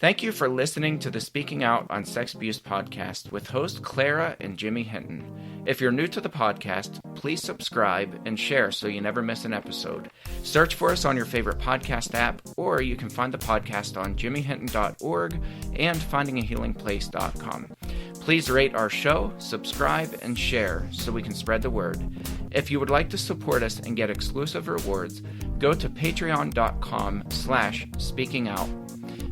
Thank you for listening to the Speaking Out on Sex Abuse podcast with host Clara and Jimmy Hinton. If you're new to the podcast, please subscribe and share so you never miss an episode. Search for us on your favorite podcast app, or you can find the podcast on jimmyhinton.org and findingahealingplace.com. Please rate our show, subscribe, and share so we can spread the word. If you would like to support us and get exclusive rewards, go to patreon.com/speakingout.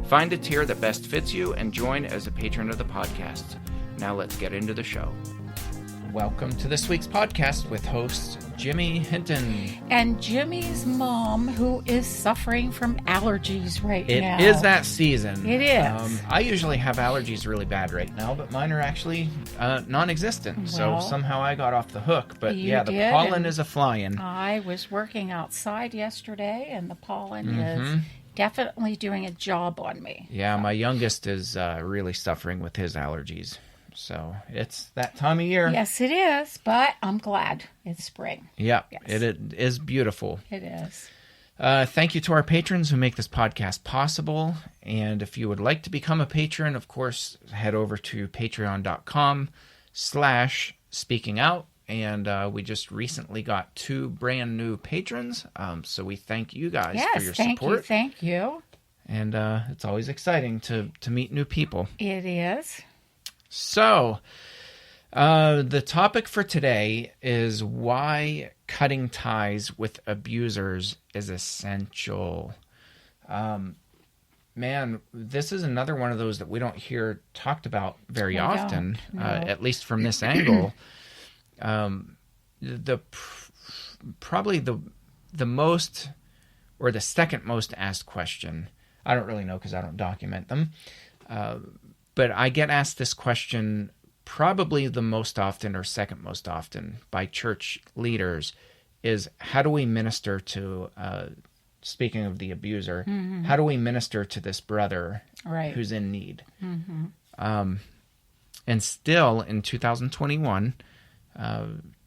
Find a tier that best fits you and join as a patron of the podcast. Now let's get into the show. Welcome to this week's podcast with host Jimmy Hinton. And Jimmy's mom, who is suffering from allergies now. It is that season. It is. I usually have allergies really bad right now, but mine are actually non-existent. So somehow I got off the hook. But yeah, the pollen is a-flying. I was working outside yesterday, and the pollen is definitely doing a job on me. Yeah, my youngest is really suffering with his allergies. So it's that time of year. Yes, it is, but I'm glad it's spring. Yeah, yes. It is beautiful. It is. Thank you to our patrons who make this podcast possible. And if you would like to become a patron, of course, head over to patreon.com/speakingout. And we just recently got 2 brand new patrons. So we thank you guys for your support. Thank you. And it's always exciting to meet new people. It is. So, the topic for today is why cutting ties with abusers is essential. Man, this is another one of those that we don't hear talked about very often, at least from this angle. Probably the most, or the second most asked question, I don't really know because I don't document them, but I get asked this question probably the most often or second most often by church leaders is, how do we minister to, speaking of the abuser, how do we minister to this brother who's in need? And still in 2021,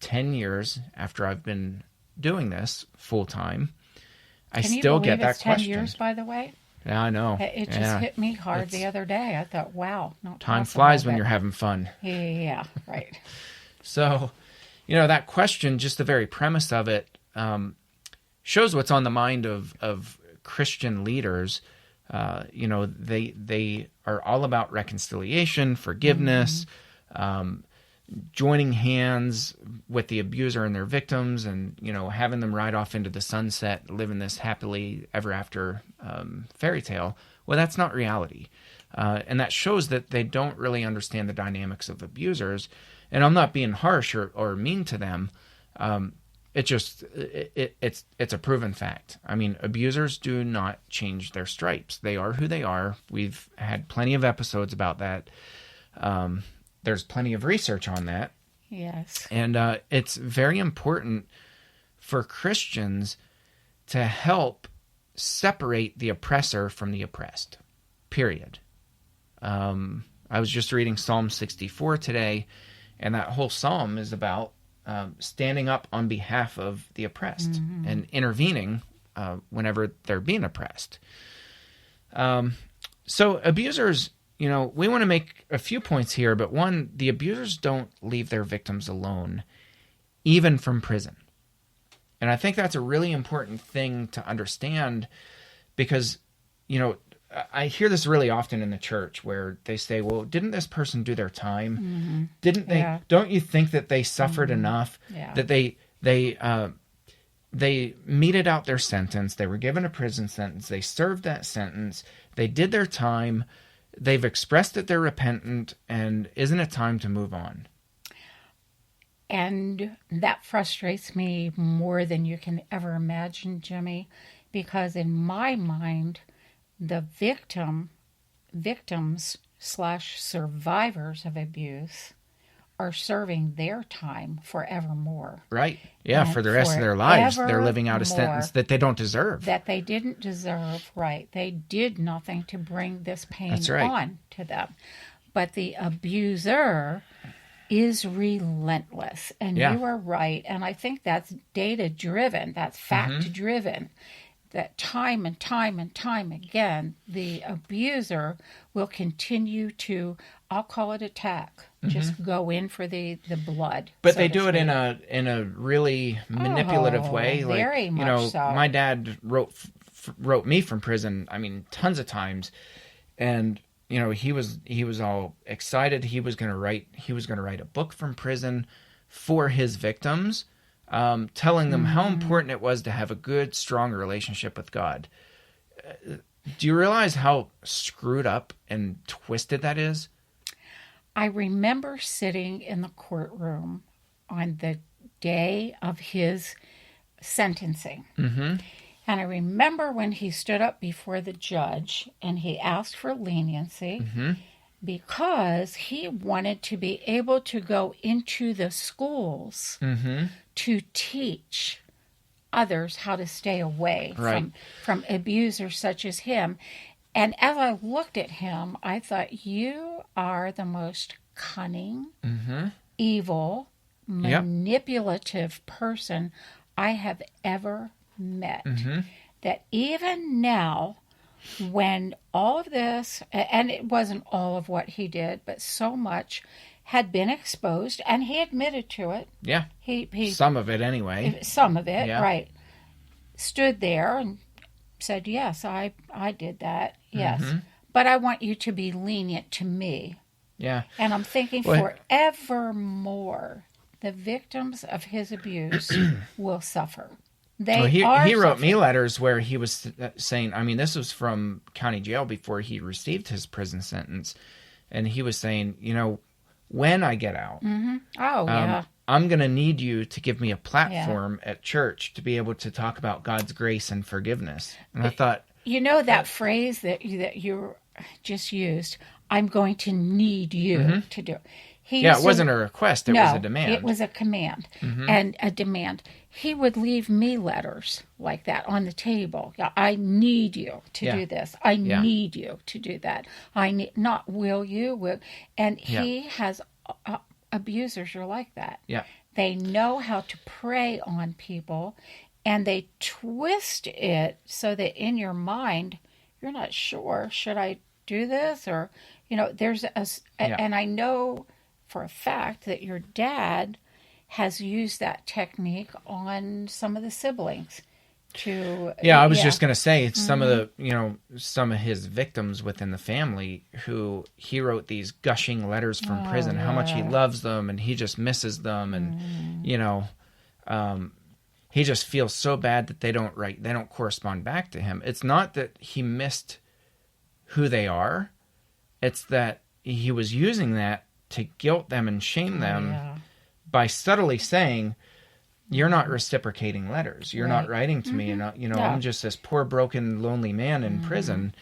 10 years after I've been doing this full time, I still get that question. 10 years, by the way? Yeah, I know. It just hit me hard the other day. I thought, wow, not time possible, flies when you're having fun. Yeah, right. So, that question, just the very premise of it, shows what's on the mind of Christian leaders. They are all about reconciliation, forgiveness, joining hands with the abuser and their victims, and having them ride off into the sunset, living this happily ever after fairy tale. Well, that's not reality, and that shows that they don't really understand the dynamics of abusers. And I'm not being harsh or mean to them. It's a proven fact. I mean, abusers do not change their stripes. They are who they are. We've had plenty of episodes about that. There's plenty of research on that. Yes. And it's very important for Christians to help separate the oppressor from the oppressed, period. I was just reading Psalm 64 today, and that whole psalm is about standing up on behalf of the oppressed and intervening whenever they're being oppressed. So abusers... we want to make a few points here, but one, the abusers don't leave their victims alone, even from prison. And I think that's a really important thing to understand because, I hear this really often in the church where they say, well, didn't this person do their time? Didn't they? Yeah. Don't you think that they suffered enough that they meted out their sentence? They were given a prison sentence. They served that sentence. They did their time. They've expressed that they're repentant, and isn't it time to move on? And that frustrates me more than you can ever imagine, Jimmy, because in my mind, the victims/survivors of abuse are serving their time forevermore. Right. Yeah, and for the rest of their lives, they're living out a sentence that they don't deserve. That they didn't deserve, right. They did nothing to bring this pain on to them. But the abuser is relentless. And you are right. And I think that's data-driven. That's fact-driven. that time and time and time again, the abuser will continue to, I'll call it attack, just go in for the blood. But they do it in a really manipulative way. Like, very much so. My dad wrote me from prison, I mean, tons of times. And, he was all excited. He was going to write a book from prison for his victims. Telling them how important it was to have a good, strong relationship with God. Do you realize how screwed up and twisted that is? I remember sitting in the courtroom on the day of his sentencing. Mm-hmm. And I remember when he stood up before the judge and he asked for leniency. Mm-hmm. Because he wanted to be able to go into the schools to teach others how to stay away from abusers such as him. And as I looked at him, I thought, you are the most cunning, evil, manipulative person I have ever met. Mm-hmm. That even now, when all of this, and it wasn't all of what he did, but so much had been exposed, and he admitted to it. Yeah. He some of it anyway. Some of it, right. Stood there and said, yes, I did that, yes. Mm-hmm. But I want you to be lenient to me. Yeah. And I'm thinking forevermore, the victims of his abuse will suffer. He wrote me letters where he was saying, I mean, this was from county jail before he received his prison sentence. And he was saying, when I get out, I'm going to need you to give me a platform at church to be able to talk about God's grace and forgiveness. And I thought... that phrase that you just used, I'm going to need you to do. It wasn't a request, it was a demand. It was a command and a demand. He would leave me letters like that on the table. I need you to do this. I need you to do that. Not will you. And he has abusers are like that. Yeah. They know how to prey on people, and they twist it so that in your mind, you're not sure, should I do this? Or, there's and I know for a fact that your dad has used that technique on some of the siblings I was just going to say some of some of his victims within the family who he wrote these gushing letters from prison, how much he loves them and he just misses them. And, he just feels so bad that they don't correspond back to him. It's not that he missed who they are. It's that he was using that to guilt them and shame them by subtly saying, you're not reciprocating letters. You're not writing to me. And, I'm just this poor, broken, lonely man in prison.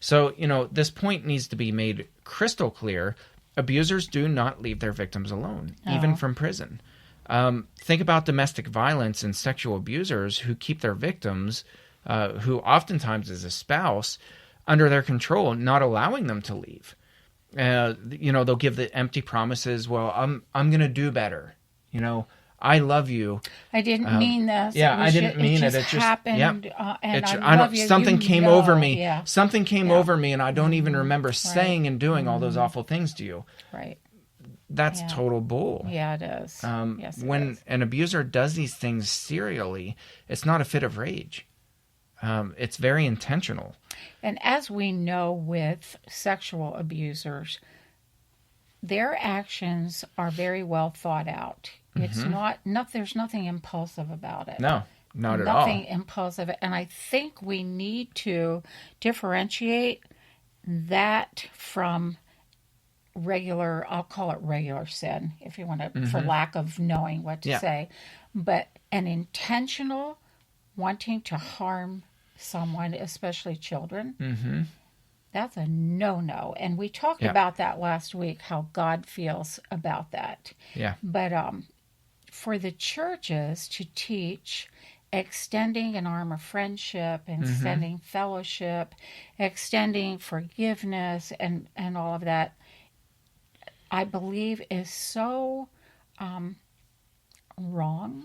So, this point needs to be made crystal clear. Abusers do not leave their victims alone, even from prison. Think about domestic violence and sexual abusers who keep their victims, who oftentimes is a spouse, under their control, not allowing them to leave. They'll give the empty promises. Well, I'm going to do better. I love you. I didn't mean this. I didn't mean it. It just happened. And I love you. Something came over me. Yeah. Something came over me, and I don't even remember saying and doing all those awful things to you. Right. That's total bull. Yeah, it is. Yes, when an abuser does these things serially, it's not a fit of rage. It's very intentional. And as we know with sexual abusers, their actions are very well thought out. It's there's nothing impulsive about it. No, not at all. Nothing impulsive. And I think we need to differentiate that from regular, I'll call it regular sin, if you want to, for lack of knowing what to say. But an intentional wanting to harm someone, especially children, that's a no-no. And we talked about that last week, how God feels about that. Yeah. But for the churches to teach extending an arm of friendship, extending fellowship, extending forgiveness, and all of that, I believe is so wrong.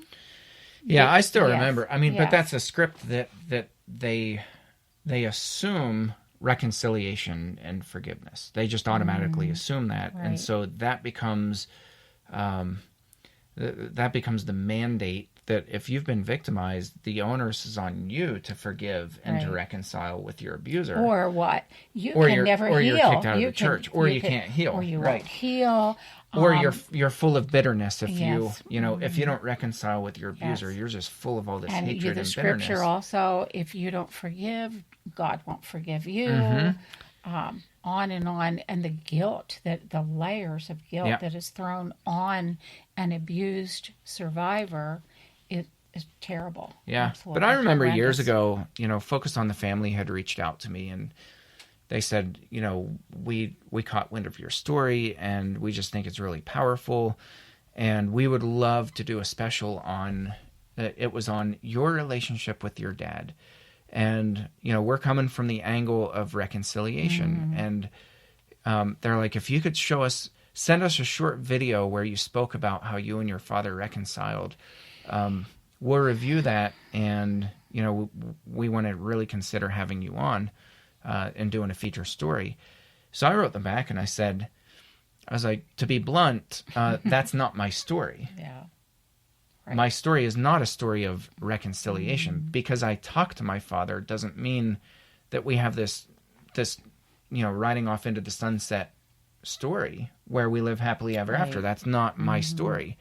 Yeah, I still remember. I mean, but that's a script that they assume reconciliation and forgiveness. They just automatically assume that, Right. and so that becomes the mandate that if you've been victimized, the onus is on you to forgive and to Right. reconcile with your abuser. Or what? You Or can you're- never or heal. you're kicked out of the church, or you can't heal. Or you Right. won't heal. Or you're full of bitterness if Yes. if you don't reconcile with your abuser, Yes. you're just full of all this And hatred the and scripture bitterness. also, if you don't forgive, God won't forgive you. On and on. And the guilt, the layers of guilt Yeah. that is thrown on an abused survivor is terrible. Yeah. Absolutely But I remember years horrendous. ago, Focus on the Family had reached out to me, and they said, we caught wind of your story and we just think it's really powerful, and we would love to do a special on it was on your relationship with your dad. And, we're coming from the angle of reconciliation. And they're like, if you could send us a short video where you spoke about how you and your father reconciled, we'll review that. And, we want to really consider having you on and doing a feature story. So I wrote them back and I was like, to be blunt, that's not my story. Yeah. Right. My story is not a story of reconciliation. Because I talk to my father doesn't mean that we have this riding off into the sunset story where we live happily ever after. That's not my story.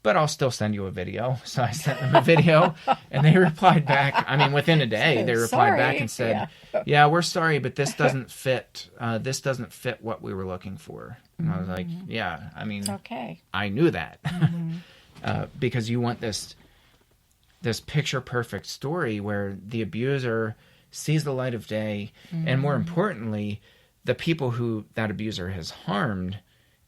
But I'll still send you a video. So I sent them a video, and they replied back. I mean, within a day, they replied back and said, yeah, we're sorry, but this doesn't fit. This doesn't fit what we were looking for. And I was like, yeah, I mean, Okay. I knew that. Because you want this picture perfect story where the abuser sees the light of day, and more importantly, the people who that abuser has harmed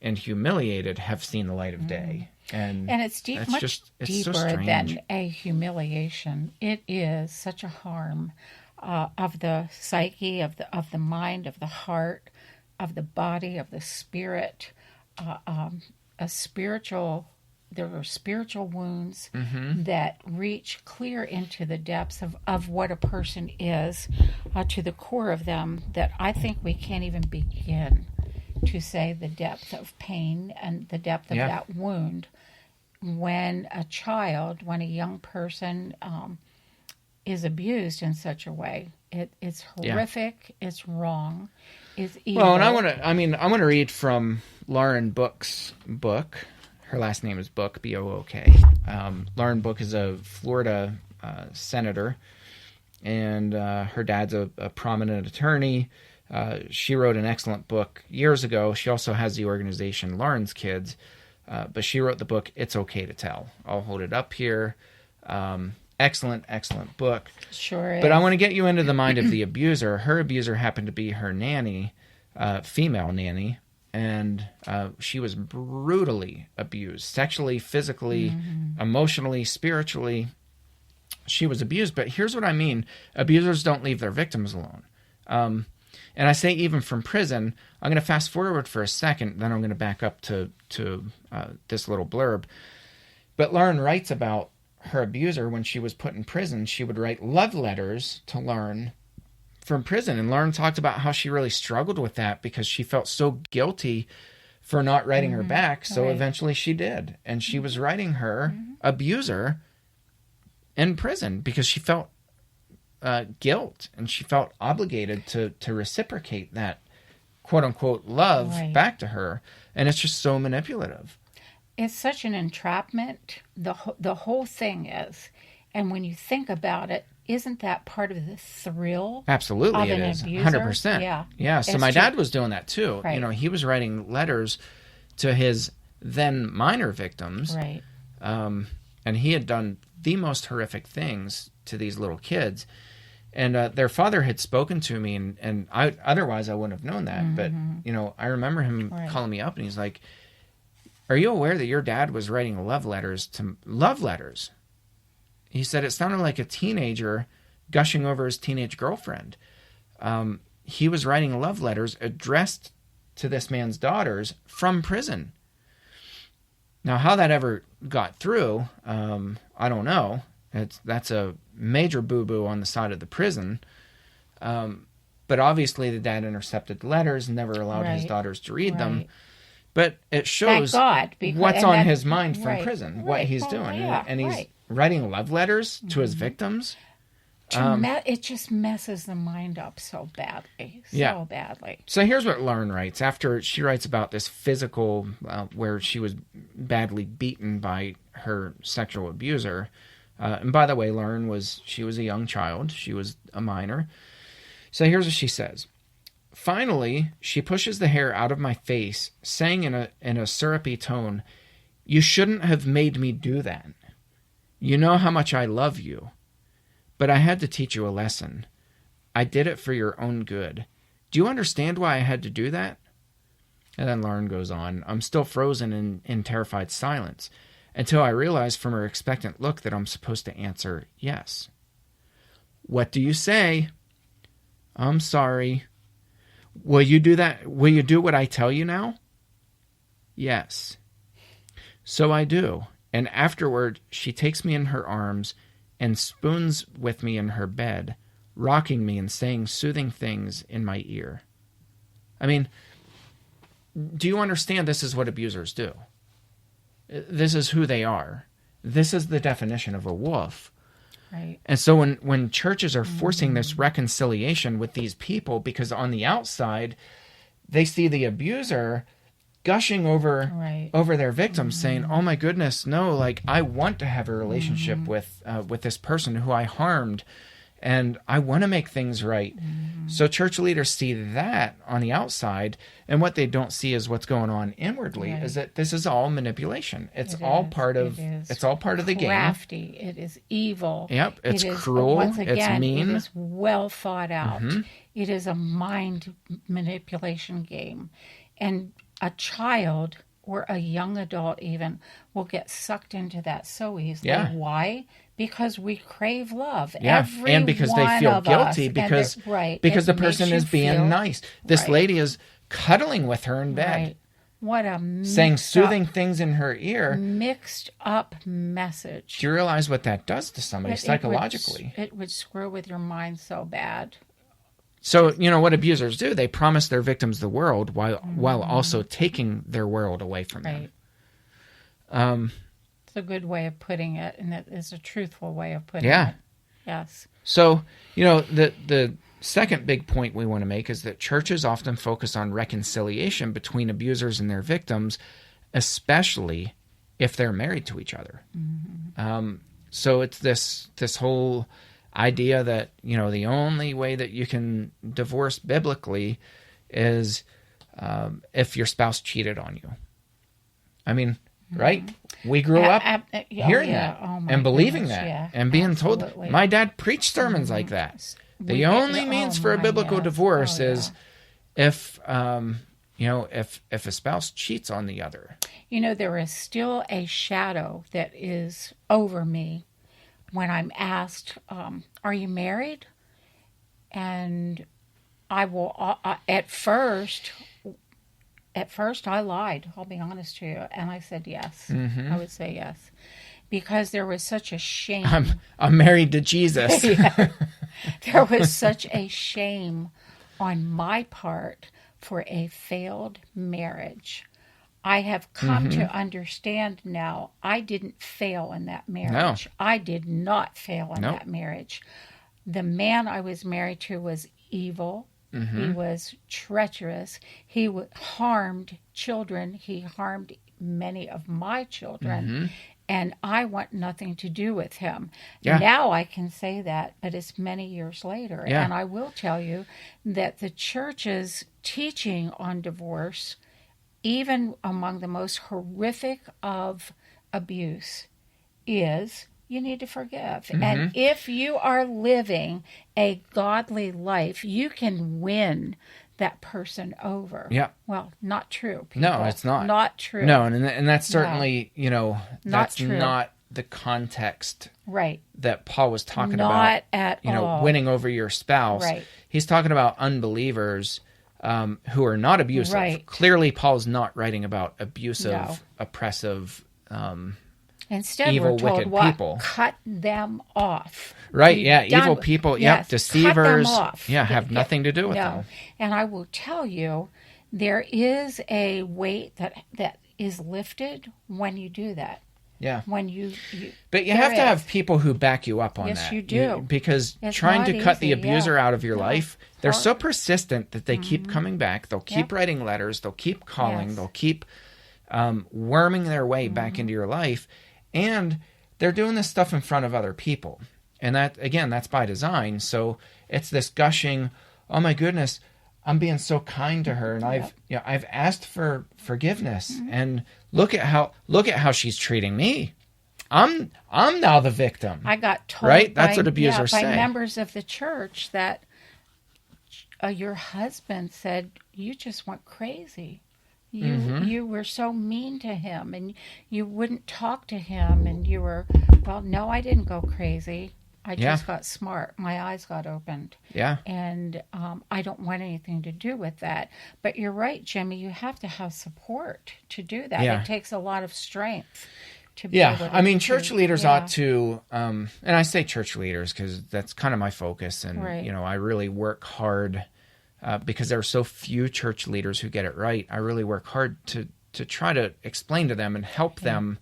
and humiliated have seen the light of day. And it's much deeper so than a humiliation. It is such a harm of the psyche, of the mind, of the heart, of the body, of the spirit, there are spiritual wounds that reach clear into the depths of what a person is, to the core of them, that I think we can't even begin to say the depth of pain and the depth of that wound when a young person is abused in such a way. It's horrific. It's wrong. It's evil. Well, and I want to read from Lauren Book's book. Her last name is Book, B-O-O-K. Lauren Book is a Florida senator, and her dad's a prominent attorney. She wrote an excellent book years ago. She also has the organization Lauren's Kids, but she wrote the book It's Okay to Tell. I'll hold it up here. Excellent, excellent book. Sure is. But I want to get you into the mind of the abuser. Her abuser happened to be her nanny, female nanny, and she was brutally abused, sexually, physically, emotionally, spiritually. She was abused. But here's what I mean. Abusers don't leave their victims alone. And I say even from prison. I'm going to fast forward for a second, then I'm going to back up to this little blurb. But Lauren writes about her abuser when she was put in prison. She would write love letters to Lauren from prison. And Lauren talked about how she really struggled with that because she felt so guilty for not writing her back. So eventually she did. And she was writing her abuser in prison because she felt guilt, and she felt obligated to reciprocate that quote unquote love back to her. And it's just so manipulative. It's such an entrapment. The whole thing is. And when you think about it, isn't that part of the thrill? Absolutely, of it an is. abuser? 100%. Yeah. So my dad was doing that too. Right. He was writing letters to his then minor victims. Right. And he had done the most horrific things to these little kids. And their father had spoken to me, and otherwise I wouldn't have known that. But, I remember him calling me up, and he's like, are you aware that your dad was writing love letters? He said it sounded like a teenager gushing over his teenage girlfriend. He was writing love letters addressed to this man's daughters from prison. Now, how that ever got through, I don't know. That's a major boo-boo on the side of the prison. But obviously the dad intercepted letters and never allowed his daughters to read them. But it shows what's on his mind from prison, what he's doing. And he's writing love letters to his victims. It just messes the mind up so badly. So badly. So here's what Lauren writes. After she writes about this physical, where she was badly beaten by her sexual abuser. And by the way, Lauren she was a young child. She was a minor. So here's what she says. Finally, she pushes the hair out of my face, saying in a syrupy tone, "You shouldn't have made me do that. You know how much I love you. But I had to teach you a lesson. I did it for your own good. Do you understand why I had to do that?" And then Lauren goes on, "I'm still frozen in terrified silence until I realize from her expectant look that I'm supposed to answer yes. What do you say? I'm sorry. Will you do that? Will you do what I tell you now? Yes. So I do. And afterward, she takes me in her arms and spoons with me in her bed, rocking me and saying soothing things in my ear." I mean, do you understand this is what abusers do? This is who they are. This is the definition of a wolf. Right. And so when churches are forcing this reconciliation with these people, because on the outside, they see the abuser gushing over their victims, saying, "Oh my goodness, no, like I want to have a relationship with this person who I harmed, and I want to make things right." So church leaders see that on the outside, and what they don't see is what's going on inwardly. Is that this is all manipulation. It's all part of the game. Crafty. It is evil. Yep. It's cruel. Once again, it's mean. It is well thought out. It is a mind manipulation game, and a child or a young adult even will get sucked into that so easily. Yeah. Why? Because we crave love. Yeah, and because they feel guilty because the person is being nice. This lady is cuddling with her in bed. Right. What a saying soothing things in her ear. Mixed up message. Do you realize what that does to somebody psychologically? It would screw with your mind so bad. So, what abusers do, they promise their victims the world while also taking their world away from them. It's a good way of putting it, and it is a truthful way of putting it. Yes. So, the second big point we want to make is that churches often focus on reconciliation between abusers and their victims, especially if they're married to each other. So it's this whole idea that, the only way that you can divorce biblically is if your spouse cheated on you. I mean, right? We grew up hearing that and believing that and being told. My dad preached sermons like that. The only means for a biblical divorce is if a spouse cheats on the other. There is still a shadow that is over me when I'm asked, "Are you married?" And I will at first I lied. I'll be honest to you, and I said yes. I would say yes, because there was such a shame. I'm married to Jesus. There was such a shame on my part for a failed marriage. I have come to understand now I didn't fail in that marriage. No. I did not fail in that marriage. The man I was married to was evil. He was treacherous. He harmed children. He harmed many of my children. And I want nothing to do with him. Yeah. Now I can say that, but it's many years later. Yeah. And I will tell you that the church's teaching on divorce, even among the most horrific of abuse, is you need to forgive. And if you are living a godly life, you can win that person over. Yeah. Well, not true, people. No, it's not. Not true. No, and that's certainly, that's not the context that Paul was talking about. Not at all. Winning over your spouse. Right. He's talking about unbelievers who are not abusive. Right. Clearly, Paul's not writing about abusive, oppressive Instead, evil, we're told wicked what? people. Cut them off. Right, Be yeah, done evil with- people, yes, deceivers. Cut them off. Yeah, have nothing to do with them. And I will tell you, there is a weight that is lifted when you do that. Yeah. When you but you have to have people who back you up on that. Yes, you do. Because It's trying to not cut the easy, abuser out of your No. life, they're so persistent that they keep coming back. They'll keep writing letters. They'll keep calling. Yes. They'll keep worming their way back into your life. And they're doing this stuff in front of other people. And that, again, that's by design. So it's this gushing, oh my goodness, I'm being so kind to her, and I've asked for forgiveness, and look at how she's treating me. I'm now the victim. I got told right. That's what abusers by say. members of the church that your husband said you just went crazy. You were so mean to him, and you wouldn't talk to him, and you were no, I didn't go crazy. I just got smart. My eyes got opened. Yeah. And I don't want anything to do with that. But you're right, Jimmy. You have to have support to do that. Yeah. It takes a lot of strength to be able to. I mean, church leaders ought to, and I say church leaders because that's kind of my focus. And, I really work hard because there are so few church leaders who get it right. I really work hard to try to explain to them and help them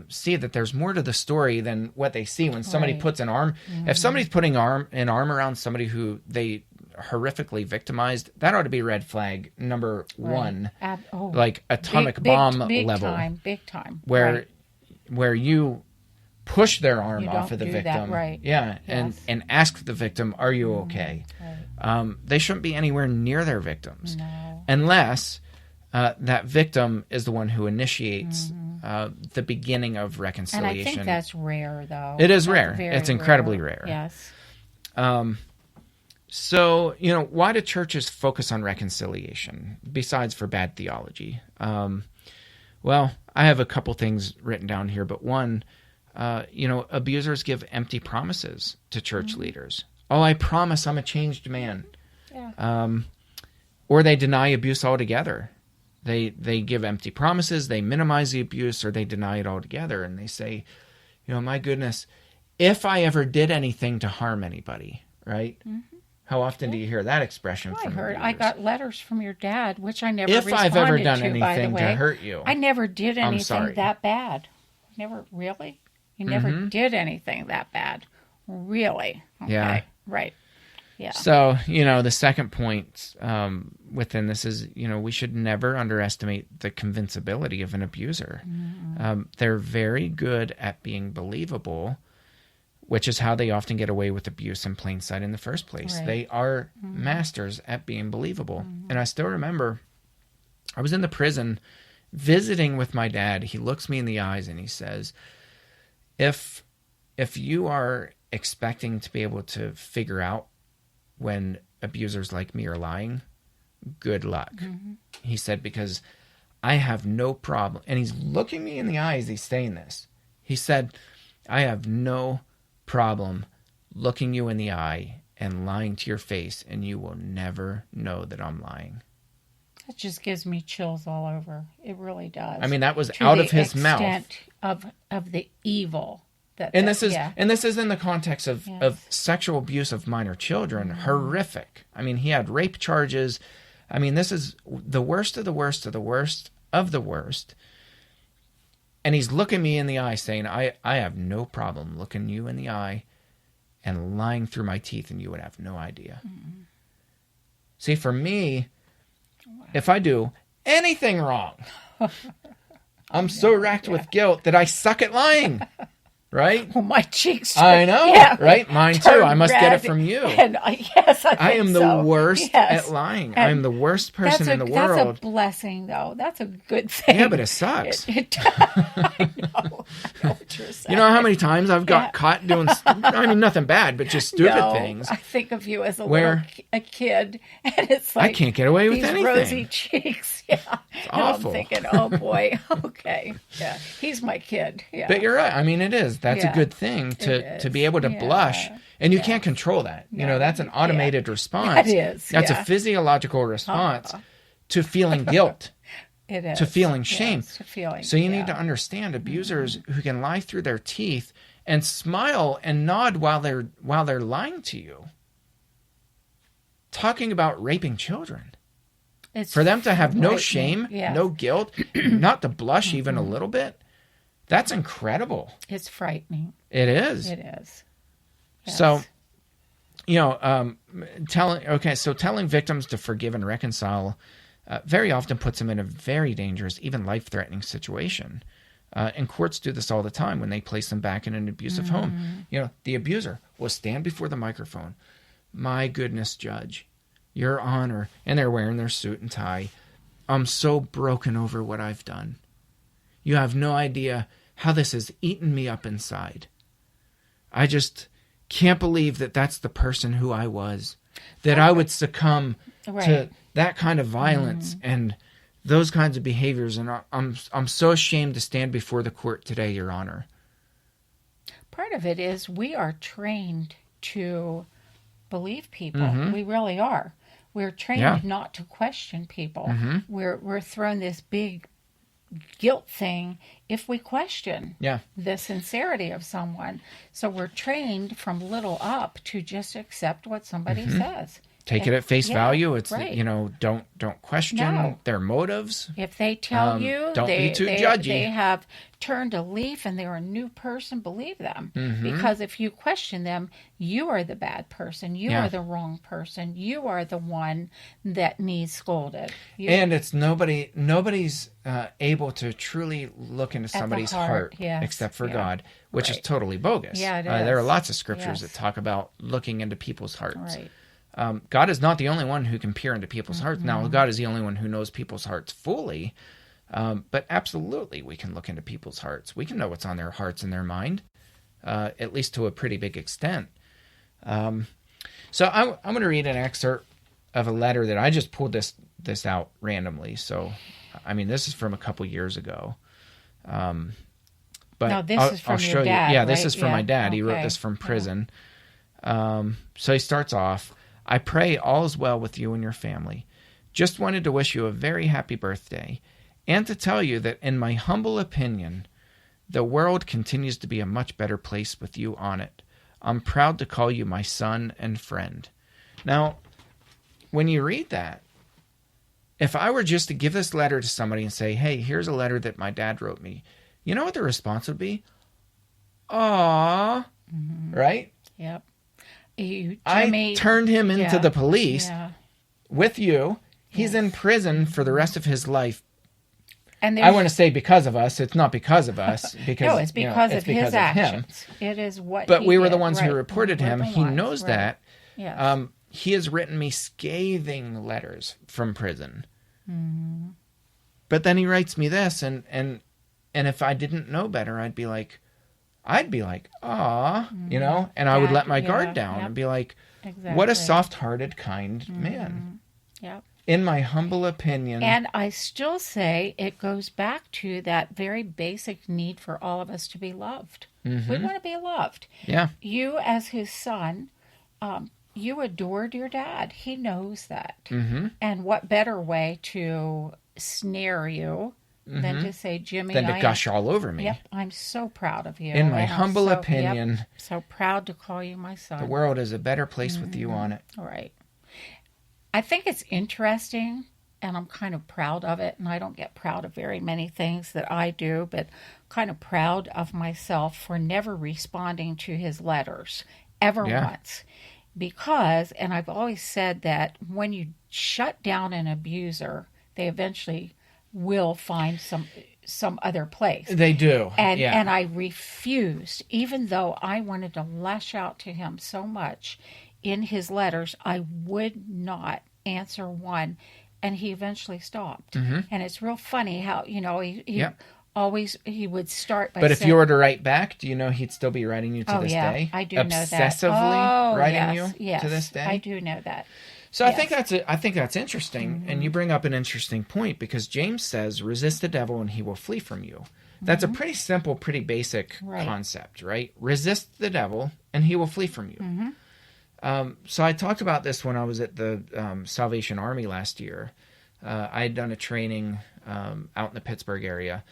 see that there's more to the story than what they see when somebody puts an arm. If somebody's putting an arm around somebody who they horrifically victimized, that ought to be red flag number one, like atomic bomb level, big time, where you push their arm off of the victim, and ask the victim, "Are you okay?" They shouldn't be anywhere near their victims, unless that victim is the one who initiates the beginning of reconciliation. And I think that's rare, though. It is rare. It's incredibly rare. Yes. So, why do churches focus on reconciliation besides for bad theology? Well, I have a couple things written down here, but one, abusers give empty promises to church leaders. Oh, I promise I'm a changed man. Yeah. Or they deny abuse altogether. They give empty promises, they minimize the abuse, or they deny it altogether. And they say, my goodness, if I ever did anything to harm anybody, right? Mm-hmm. How often do you hear that expression from abusers? I got letters from your dad, which I never responded to. If I've ever done anything to hurt you. I never did anything that bad. Never, really? You never did anything that bad. Really? Okay. Yeah. Right. Yeah. So, the second point within this is, we should never underestimate the convincibility of an abuser. Mm-hmm. They're very good at being believable, which is how they often get away with abuse in plain sight in the first place. Right. They are masters at being believable. Mm-hmm. And I still remember I was in the prison visiting with my dad. He looks me in the eyes and he says, if you are expecting to be able to figure out when abusers like me are lying, good luck. Mm-hmm. He said, because I have no problem. And he's looking me in the eye as he's saying this. He said, I have no problem looking you in the eye and lying to your face, and you will never know that I'm lying. That just gives me chills all over. It really does. I mean, that was out of his mouth. To the extent of the evil. This is in the context of sexual abuse of minor children. Mm-hmm. Horrific. I mean, he had rape charges. I mean, this is the worst of the worst of the worst of the worst. And he's looking me in the eye saying, I have no problem looking you in the eye and lying through my teeth, and you would have no idea. Mm-hmm. See, for me, if I do anything wrong, I'm so racked with guilt that I suck at lying. Right? Well, my cheeks. I know, right? Mine too. I must get it from you. And I am the worst at lying. I am the worst person in the world. That's a blessing, though. That's a good thing. Yeah, but it sucks. I know. You know how many times I've got caught doing, nothing bad, but just stupid things. I think of you as a kid, and it's like I can't get away with anything. Rosy cheeks. Yeah. It's awful. I'm thinking, oh boy, okay. Yeah. He's my kid. Yeah. But you're right. I mean, it is. That's a good thing to be able to blush. And you can't control that. No, that's an automated response. That is. That's a physiological response to feeling guilt. It is. to feeling shame. Yes, to feeling, so you need to understand abusers who can lie through their teeth and smile and nod while they're lying to you, talking about raping children. It's For them to have no shame, yes. no guilt, not to blush even a little bit, that's incredible. It's frightening. It is. It is. Yes. So, telling victims to forgive and reconcile very often puts them in a very dangerous, even life-threatening situation. And courts do this all the time when they place them back in an abusive home. The abuser will stand before the microphone. My goodness, Judge, Your Honor, and they're wearing their suit and tie. I'm so broken over what I've done. You have no idea how this has eaten me up inside. I just can't believe that that's the person who I was, that I would succumb to that kind of violence and those kinds of behaviors. And I'm so ashamed to stand before the court today, Your Honor. Part of it is we are trained to believe people. We really are. We're trained not to question people. We're thrown this big guilt thing if we question the sincerity of someone. So we're trained from little up to just accept what somebody says. Take it at face value. It's don't question their motives. If they tell you don't be too judgy. They have turned a leaf and they're a new person, believe them. Because if you question them, you are the bad person. You are the wrong person. You are the one that needs scolded. And it's nobody's able to truly look into somebody's heart except for God, which is totally bogus. Yeah, it is. There are lots of scriptures that talk about looking into people's hearts. Right. God is not the only one who can peer into people's hearts. Now, God is the only one who knows people's hearts fully, but absolutely we can look into people's hearts. We can know what's on their hearts and their mind, at least to a pretty big extent. So I'm going to read an excerpt of a letter that I just pulled this out randomly. So, I mean, this is from a couple years ago. But no, this is from your dad, Yeah, right? This is from my dad. He wrote this from prison. So he starts off, I pray all is well with you and your family. Just wanted to wish you a very happy birthday and to tell you that in my humble opinion, the world continues to be a much better place with you on it. I'm proud to call you my son and friend. Now, when you read that, if I were just to give this letter to somebody and say, hey, here's a letter that my dad wrote me, you know what the response would be? Aww. Right? Yep. I turned him into the police with you. He's in prison for the rest of his life. And I want to say because of us. It's not because of us. Because, no, it's because of his actions. It is what. But we were the ones who reported him. He knows that. Yes. He has written me scathing letters from prison. But then he writes me this, and if I didn't know better, I'd be like, ah, and I would let my guard down and be like, what a soft-hearted, kind man. Yep. In my humble opinion. And I still say it goes back to that very basic need for all of us to be loved. We want to be loved. Yeah. You, as his son, you adored your dad. He knows that. And what better way to snare you than to say, Jimmy, than to gush all over me. Yep, I'm so proud of you. In my humble opinion. So proud to call you my son. The world is a better place with you on it. All right. I think it's interesting, and I'm kind of proud of it, and I don't get proud of very many things that I do, but kind of proud of myself for never responding to his letters, ever once. Because, and I've always said that when you shut down an abuser, they eventually will find some other place. They do. And I refused, even though I wanted to lash out to him so much in his letters, I would not answer one, and he eventually stopped. And it's real funny how, he would start by saying... But if you were to write back, do you know he'd still be writing you to this day? I do know that. Obsessively writing you to this day? I do know that. So I think that's interesting, and you bring up an interesting point, because James says, resist the devil and he will flee from you. That's a pretty simple, pretty basic concept, right? Resist the devil and he will flee from you. So I talked about this when I was at the Salvation Army last year. I had done a training out in the Pittsburgh area.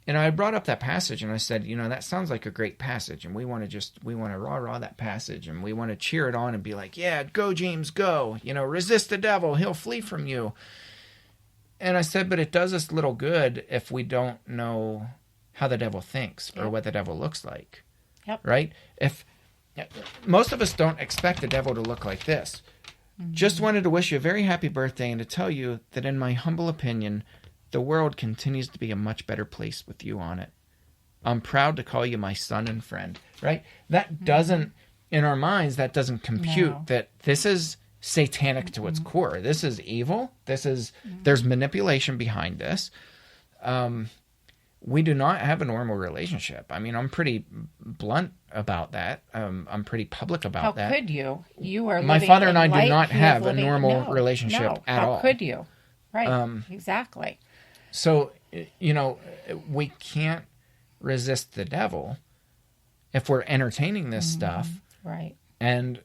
And I brought up that passage and I said, that sounds like a great passage. And we want to rah-rah that passage. And we want to cheer it on and be like, yeah, go James, go. Resist the devil. He'll flee from you. And I said, but it does us little good if we don't know how the devil thinks or what the devil looks like. Yep. Right? If most of us don't expect the devil to look like this. Mm-hmm. Just wanted to wish you a very happy birthday and to tell you that in my humble opinion, the world continues to be a much better place with you on it. I'm proud to call you my son and friend, right? That doesn't, in our minds, that doesn't compute that this is satanic to its core. This is evil. There's manipulation behind this. We do not have a normal relationship. I mean, I'm pretty blunt about that. I'm pretty public about that. How could you? You are my living father and I light. do not have a normal no, relationship no. at all. How could you? Right. Exactly. So, we can't resist the devil if we're entertaining this stuff. Right. And,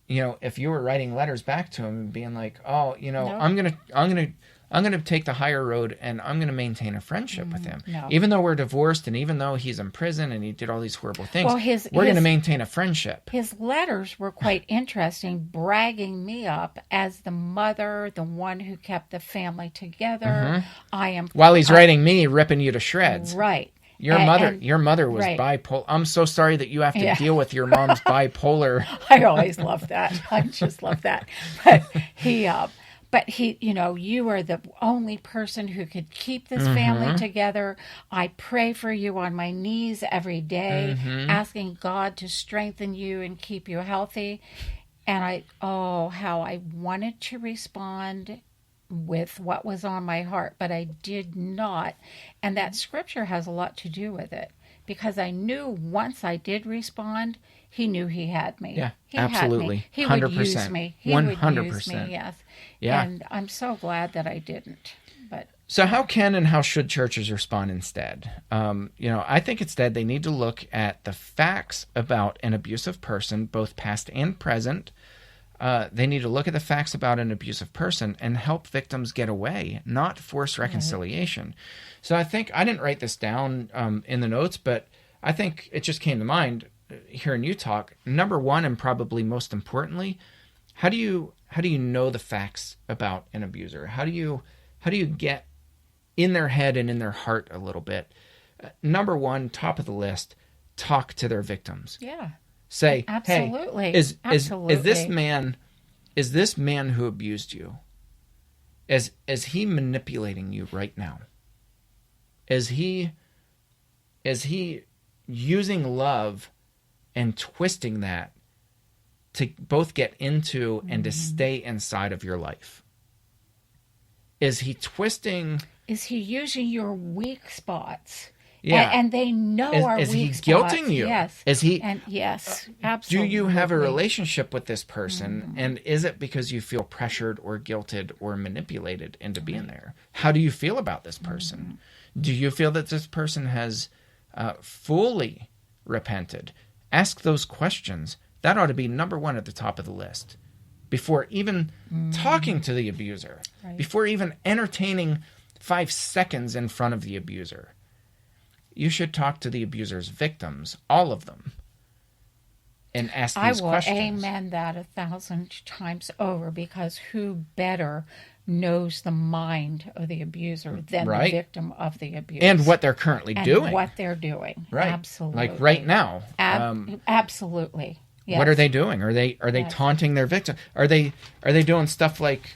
if you were writing letters back to him and being like, oh, No. I'm going to take the higher road and I'm going to maintain a friendship with him. No. Even though we're divorced and even though he's in prison and he did all these horrible things, well, we're going to maintain a friendship. His letters were quite interesting, bragging me up as the mother, the one who kept the family together. While he's writing me, ripping you to shreds. Right. Your mother was bipolar. I'm so sorry that you have to deal with your mom's bipolar. I always love that. I just love that. But he, you are the only person who could keep this family together. I pray for you on my knees every day, asking God to strengthen you and keep you healthy. And how I wanted to respond with what was on my heart, but I did not. And that scripture has a lot to do with it because I knew once I did respond, he knew he had me. Yeah, he absolutely. Had me. He 100%. would use me. He 100%. would use me, yes. Yeah. And I'm so glad that I didn't. But so how can and how should churches respond instead? I think instead they need to look at the facts about an abusive person, both past and present. They need to look at the facts about an abusive person and help victims get away, not force reconciliation. So I think, I didn't write this down in the notes, but I think it just came to mind hearing you talk. Number one, and probably most importantly, how do you know the facts about an abuser? How do you get in their head and in their heart a little bit? Number one, top of the list, talk to their victims. yeah. Say, Absolutely. hey, is Absolutely. is this man who abused you? Is he manipulating you right now? Is he using love and twisting that to both get into and to stay inside of your life? Is he twisting? Is he using your weak spots? Yeah. And they know our is weak he guilting spots. you? Yes. Is he? And yes, absolutely. Do you have a relationship with this person? And is it because you feel pressured or guilted or manipulated into being there? How do you feel about this person? Do you feel that this person has fully repented? Ask those questions. That ought to be number one at the top of the list. Before even talking to the abuser. Right. Before even entertaining 5 seconds in front of the abuser. You should talk to the abuser's victims, all of them, and ask these questions. I will amen that 1,000 times over, because who better knows the mind of the abuser than the victim of the abuse. And what they're currently doing. What they're doing. Right. Absolutely. Like right now. Absolutely. Yes. What are they doing? Are they taunting their victim? Are they doing stuff like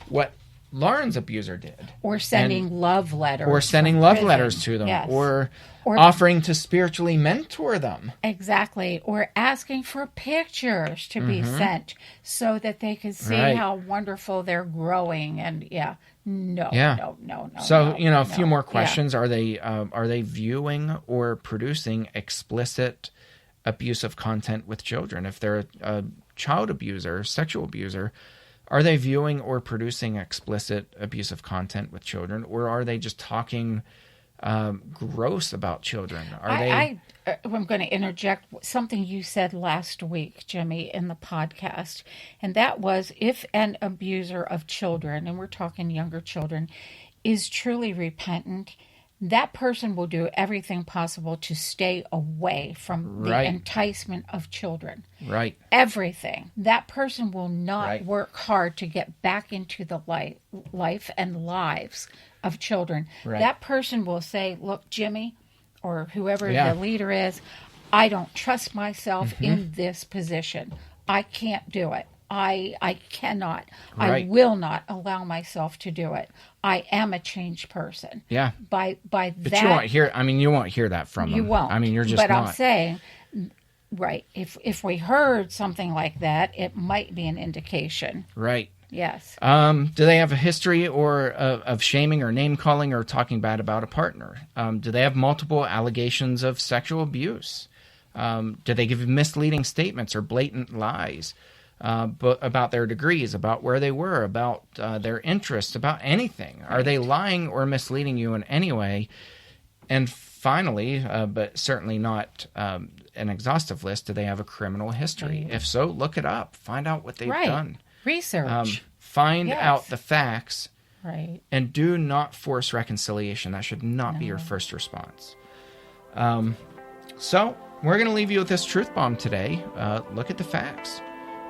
what Lauren's abuser did, or sending love letters, to them, yes. or offering to spiritually mentor them, exactly, or asking for pictures to be sent so that they can see how wonderful they're growing. And no. So a few more questions: Are they viewing or producing explicit abusive content with children? If they're a child abuser, sexual abuser, are they viewing or producing explicit abusive content with children, or are they just talking gross about children? I'm going to interject something you said last week, Jimmy, in the podcast, and that was if an abuser of children, and we're talking younger children, is truly repentant, that person will do everything possible to stay away from the enticement of children. Right. Everything. That person will not work hard to get back into the life and lives of children. Right. That person will say, look, Jimmy, or whoever the leader is, I don't trust myself in this position. I can't do it. I cannot. I will not allow myself to do it. I am a changed person. Yeah. By but that, you won't hear. I mean, you won't hear that from them. You won't. I mean, you're just but not. I'm saying, right? If we heard something like that, it might be an indication. Right. Yes. Do they have a history of shaming or name calling or talking bad about a partner? Do they have multiple allegations of sexual abuse? Do they give misleading statements or blatant lies? About their degrees, about where they were, about their interests, about anything. Are they lying or misleading you in any way? And finally, but certainly not an exhaustive list, do they have a criminal history? If so, look it up. Find out what they've done. Research. Find out the facts. Right. And do not force reconciliation. That should not be your first response. So we're going to leave you with this truth bomb today. Look at the facts.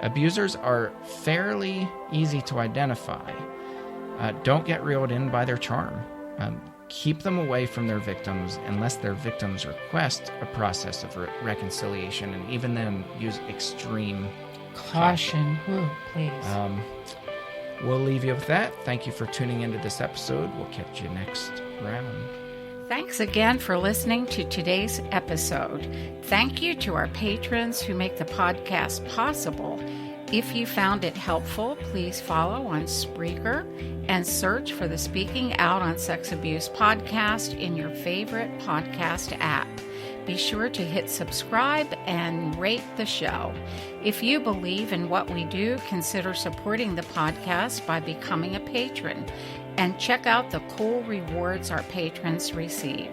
Abusers are fairly easy to identify. Don't get reeled in by their charm. Keep them away from their victims unless their victims request a process of reconciliation, and even then use extreme caution. Ooh, please. We'll leave you with that. Thank you for tuning into this episode. We'll catch you next round. Thanks again for listening to today's episode. Thank you to our patrons who make the podcast possible. If you found it helpful, please follow on Spreaker and search for the Speaking Out on Sex Abuse podcast in your favorite podcast app. Be sure to hit subscribe and rate the show. If you believe in what we do, consider supporting the podcast by becoming a patron. And check out the cool rewards our patrons receive.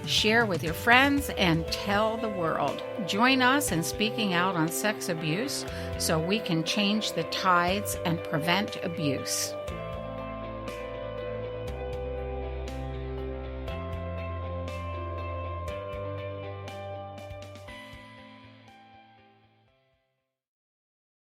Share with your friends and tell the world. Join us in speaking out on sex abuse so we can change the tides and prevent abuse.